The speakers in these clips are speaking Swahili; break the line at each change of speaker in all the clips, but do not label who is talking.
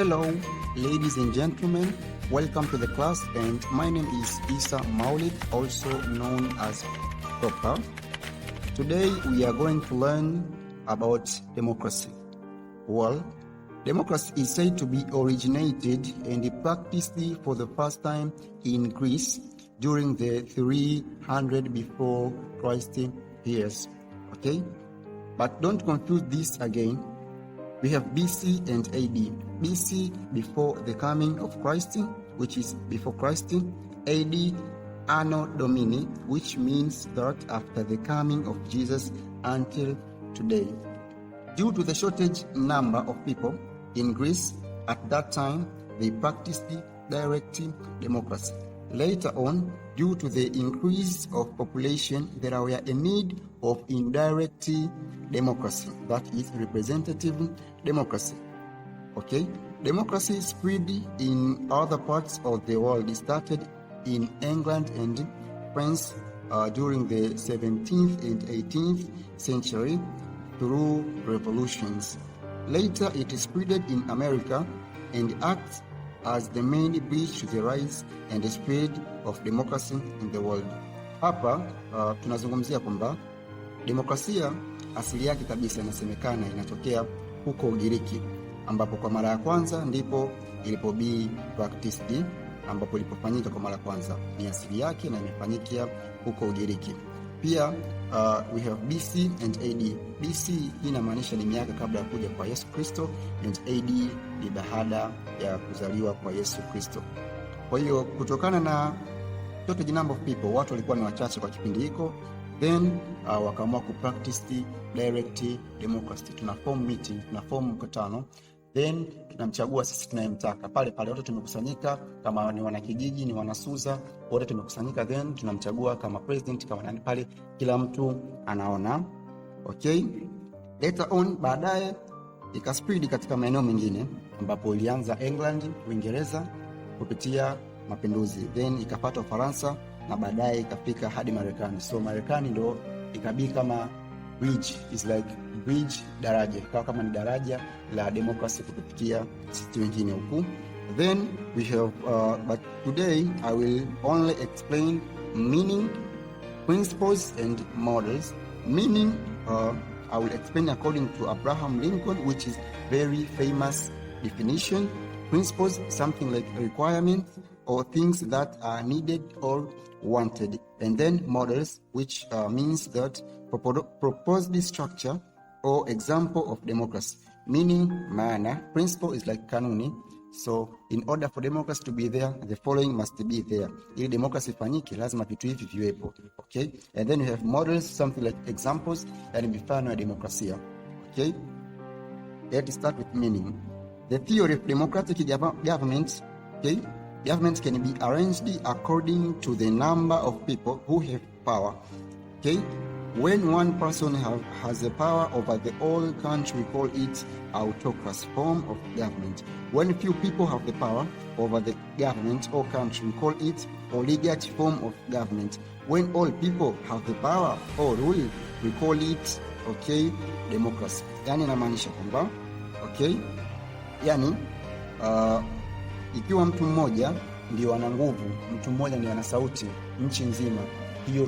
Hello, ladies and gentlemen. Welcome to the class, and my name is Isa Maulid, also known as Proper. Today we are going to learn about democracy. Well, democracy is said to be originated and practiced for the first time in Greece during the 300 before Christ years. Okay? But don't confuse this again. We have BC and AD. BC, before the coming of Christ, which is before Christ. AD, Anno Domini, which means that after the coming of Jesus until today. Due to the shortage number of people in Greece at that time, they practiced direct democracy. Later on, due to the increase of population, there were a need of indirect democracy, that is representative democracy. Okay, democracy spread in other parts of the world. It started in England and France during the 17th and 18th century through revolutions. Later, it spread in America and acts as the main bridge to the rise and the spread of democracy in the world. Hapa tunazungumzia kwamba demokrasia asili yake kabisa inasemekana inatokea huko Ugiriki, ambapo kwa mara ya kwanza ndipo ilipobe practiced, ambapo ilipofanyika kwa mara ya kwanza. Ni asili yake na imefanyikia huko Ugiriki. Pia we have BC and AD. BC inamaanisha ni miaka kabla ya kuja kwa Yesu Kristo, and AD ni baada ya kuzaliwa kwa Yesu Kristo. Kwa hiyo kutokana na shortage number of people, watu walikuwa ni wachache kwa kipindi hiko, then wakaamua kupractice direct democracy. Tuna form meeting, tuna form mkutano, then tunamchagua sisi tunayemtaka. Pale wote tumekusanyika, kama ni wanakijiji, ni wanasuza, wote tumekusanyika, then tunamchagua kama president, kama nani, pale kila mtu anaona. Okay, later on, baadaye ikaspread katika maeneo mengine, ambapo ilianza England, Uingereza kupitia mapinduzi, then ikapata Ufaransa na baadaye ikafika hadi Marekani. So Marekani ndo ikabii kama bridge, is like bridge, daraja, ikawa kama ni daraja la democracy kupitia sisi wengine huku. Then we have but today I will only explain meaning, principles and models. Meaning I will explain according to Abraham Lincoln, which is very famous definition. Principles, something like requirements or things that are needed or wanted. And then models, which means that proposed structure or example of democracy. Meaning, maana. Principle is like kanuni. So in order for democracy to be there, the following must be there. Ili democracy fanyike, lazima vitu hivi viwepo. Okay? And then you have models, something like examples, yani mifano ya demokrasia. Okay? Let's start with meaning. The theory of democratic government, okay? Government can be arranged according to the number of people who have power. Okay? When one person has the power over the whole country, we call it autocracy form of government. When few people have the power over the government or country, we call it oligarchy form of government. When all people have the power or rule, we call it, okay, democracy. Yani inamaanisha kwamba, okay, yani ikiwa mtu mmoja ndio ana nguvu, mtu mmoja ndio ana sauti nchi nzima, hiyo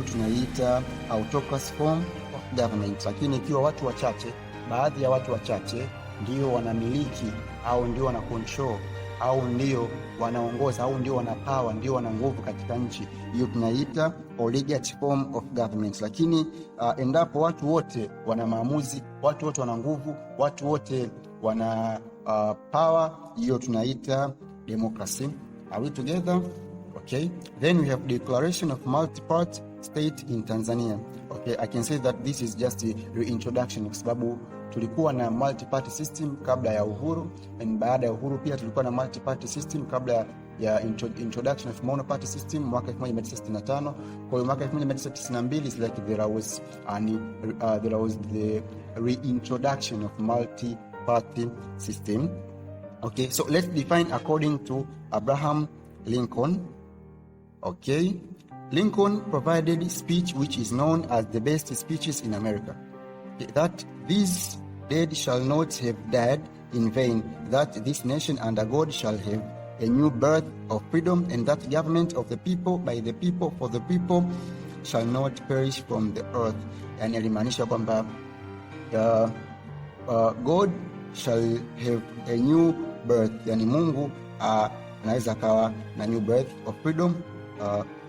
tunaita autocracy form of government. Lakini ikiwa watu wachache, baadhi ya watu wachache ndio wanamiliki au ndio wana control au ndio wanaongoza au ndio wana power, ndio wana nguvu katika nchi, hiyo tunaita oligarchy form of government. Lakini endapo watu wote wana maamuzi, watu wote wana nguvu, watu wote wana power, hiyo tunaita democracy. Are we together? Okay. Then we have declaration of multi-party state in Tanzania. Okay, I can say that this is just a reintroduction, kwa sababu tulikuwa na multi-party system kabla ya uhuru, and baada ya uhuru pia tulikuwa na multi-party system kabla ya introduction of monoparty system mwaka 1965. Kwa hiyo mwaka 1992 is like there was the reintroduction of multi-party system. Okay, so let's define according to Abraham Lincoln. Okay, Lincoln provided a speech which is known as the best speeches in America. That these dead shall not have died in vain, that this nation under God shall have a new birth of freedom, and that government of the people, by the people, for the people, shall not perish from the earth. Yani alimaanisha kwamba God shall have a new birth, yani Mungu anaweza akawa na new birth of freedom,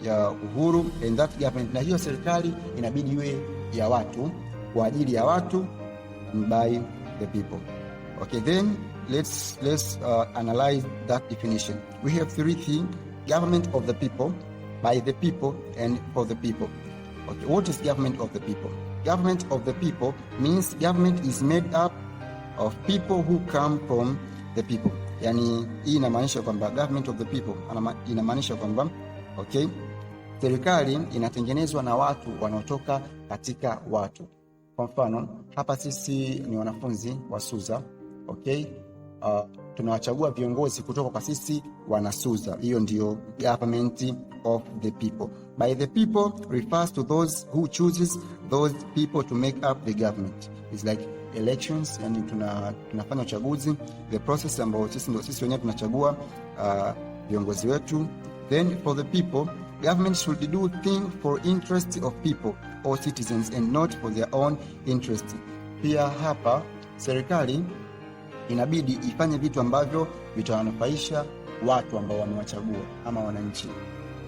ya uhuru, and that government, na hiyo serikali inabidi iwe ya watu, kwa ajili ya watu, by the people. Okay, then let's analyze that definition. We have three things: government of the people, by the people, and for the people. Okay, what is government of the people? Government of the people means government is made up of people who come from the people. Yani hii inamaanisha kwamba government of the people inamaanisha kwamba okay, serikali inatengenezwa na watu wanaotoka katika watu. Kwa mfano, hapa sisi ni wanafunzi wa Suza, okay? Tunawachagua viongozi kutoka kwa sisi wana Suza. Hiyo ndio government of the people. By the people refers to those who chooses those people to make up the government. It's like elections, yani tunafanya uchaguzi, the process ambao sisi wenyewe tunachagua viongozi wetu. Then for the people, government should do things for interest of people or citizens and not for their own interest. Pia hapa serikali inabidi ifanye vitu ambavyo vitawanufaisha watu ambao wamewachagua ama wananchi,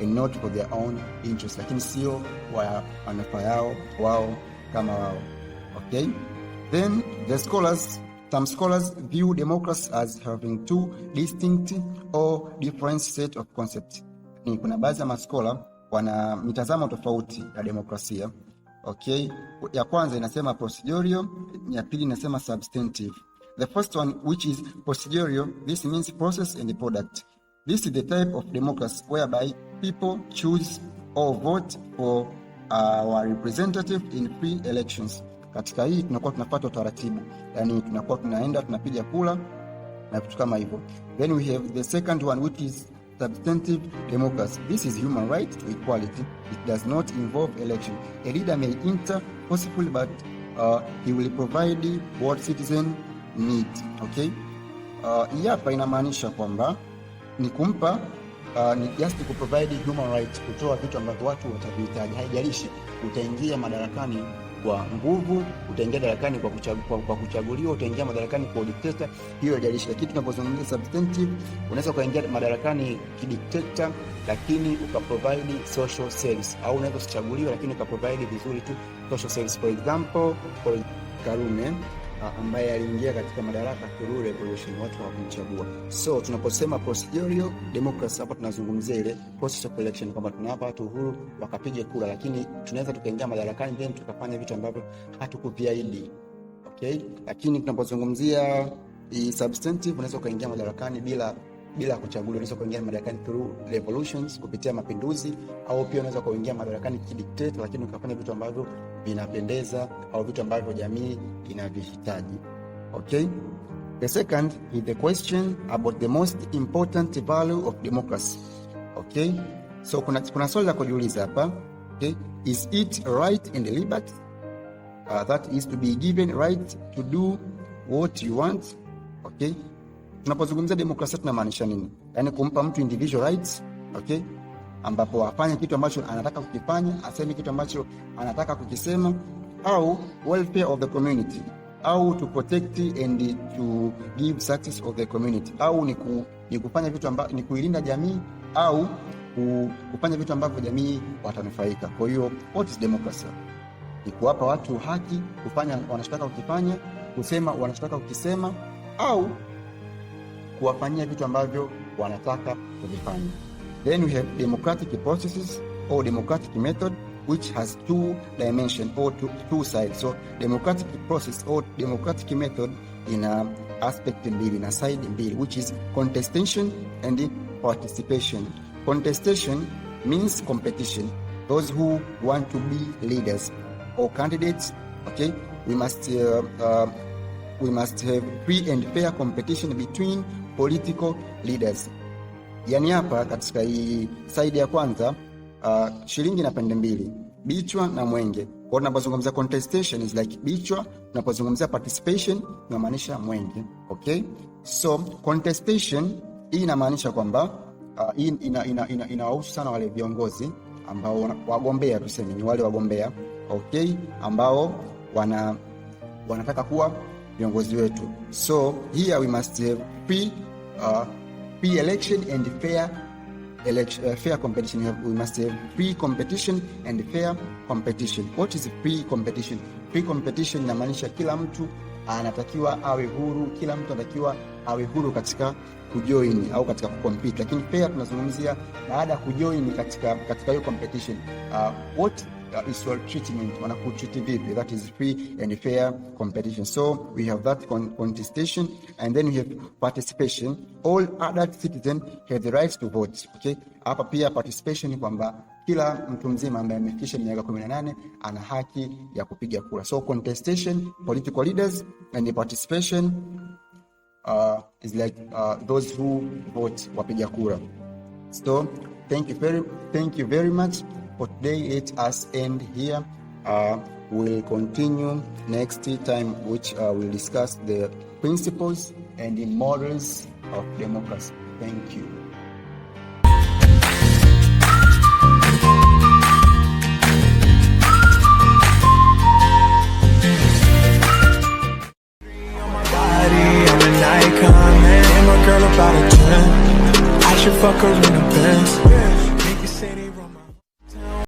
and not for their own interest, lakini sio wa manufaa yao wao kama wao. Okay? Then the some scholars view democracy as having two distinct or different set of concepts. Ni kuna baadhi ya maskola wana mitazamo tofauti ya demokrasia. Okay? Ya kwanza inasema procedural, ya pili inasema substantive. The first one, which is procedural, this means process and the product. This is the type of democracy whereby people choose or vote for our representative in free elections. Katika hii tunakuwa tunafuata utaratibu, yani tunakuwa tunaenda tunapiga kura na vitu kama hivyo. Then we have the second one, which is substantive democracy. This is human right to equality. It does not involve election. A leader may enter possibly, but he will provide what citizen need. Okay? Hapa inamaanisha kwamba ni kumpa ni just to provide human right, kutoa vitu ambavyo watu watavihitaji. Haijalishi utaingia madarakani kwa nguvu, utaingia madarakani kwa kuchaguliwa, utaingia madarakani kwa dikteta, hiyo haijalishi. Lakini tunapozungumzia substantive, unaweza kuingia madarakani kidikteta lakini ukaprovide social service, au unaweza kuchaguliwa lakini ukaprovide vizuri tu social service. For example, Karume ambaye aliingia katika madaraka through revolution, watu hawakumchagua. So tunaposema procedural democracy, hapa tunazungumzia ile process of election, kwamba tunawapa watu uhuru wakapiga kura, lakini tunaweza tukaingia madarakani then tukafanya vitu ambavyo hatukuviahidi. Okay? Lakini tunapozungumzia substantive, unaweza kuingia madarakani bila kuchaguliwa. Unaweza kuingia madarakani through revolutions, kupitia mapinduzi, au pia unaweza kuingia madarakani kidikteta, lakini ukafanya vitu ambavyo vinapendeza au vitu ambavyo jamii inavihitaji. Okay? The second is the question about the most important value of democracy. Okay? So kuna swali la kujiuliza hapa. Okay? Is it right and liberty? That is to be given right to do what you want. Okay? Tunapozungumzia demokrasia tunamaanisha nini? Yaani kumpa mtu individual rights, okay? Ambapo afanye kitu ambacho anataka kukifanya, aseme kitu ambacho anataka kukisema, au welfare of the community, au to protect and to give success of the community, au ni kufanya vitu ambavyo ni kuilinda jamii, au kufanya vitu ambavyo jamii watanufaika. Kwa hiyo what is democracy? Ni kuwapa watu haki kufanya wanachotaka kukifanya, kusema wanachotaka kukisema, au kuwafanyia vitu ambavyo wanataka kuvifanya. Then we have democratic processes or democratic method, which has two dimensions or two sides. So democratic process or democratic method in aspect mbili na side mbili, which is contestation and participation. Contestation means competition. Those who want to be leaders or candidates, okay, we must have free and fair competition between political leaders. Yani hapa katika hii side ya kwanza, shilingi na pande mbili, bichwa na mwenge. Kwa tunapozungumzia contestation is like bichwa, tunapozungumzia participation inamaanisha mwengi. Okay, so contestation hii inamaanisha kwamba inawahusu sana wale viongozi ambao wagombea, tuseme ni wale wagombea, okay, ambao wanataka kuwa viongozi wetu. So here we must have pre-election and fair competition. We must have pre-competition and fair competition. What is pre-competition? Pre-competition inamaanisha kila mtu anatakiwa awe huru, kila mtu anatakiwa awe huru katika kujoin au katika kucompete. Lakini fair tunazungumzia baada ya kujoin katika hiyo competition. What is your treatment? Wanakutreat vipi? That is free and fair competition. So we have that contestation, and then we have participation. All adult citizens have the right to vote. Okay, hapa pia participation ni kwamba kila mtu mzima ambaye amefikisha miaka 18 ana haki ya kupiga kura. So contestation, political leaders, and the participation is like those who vote, wapiga kura. So thank you very much for today. Let us end here. We'll continue next time, which we'll discuss the principles and the morals of democracy. Thank you.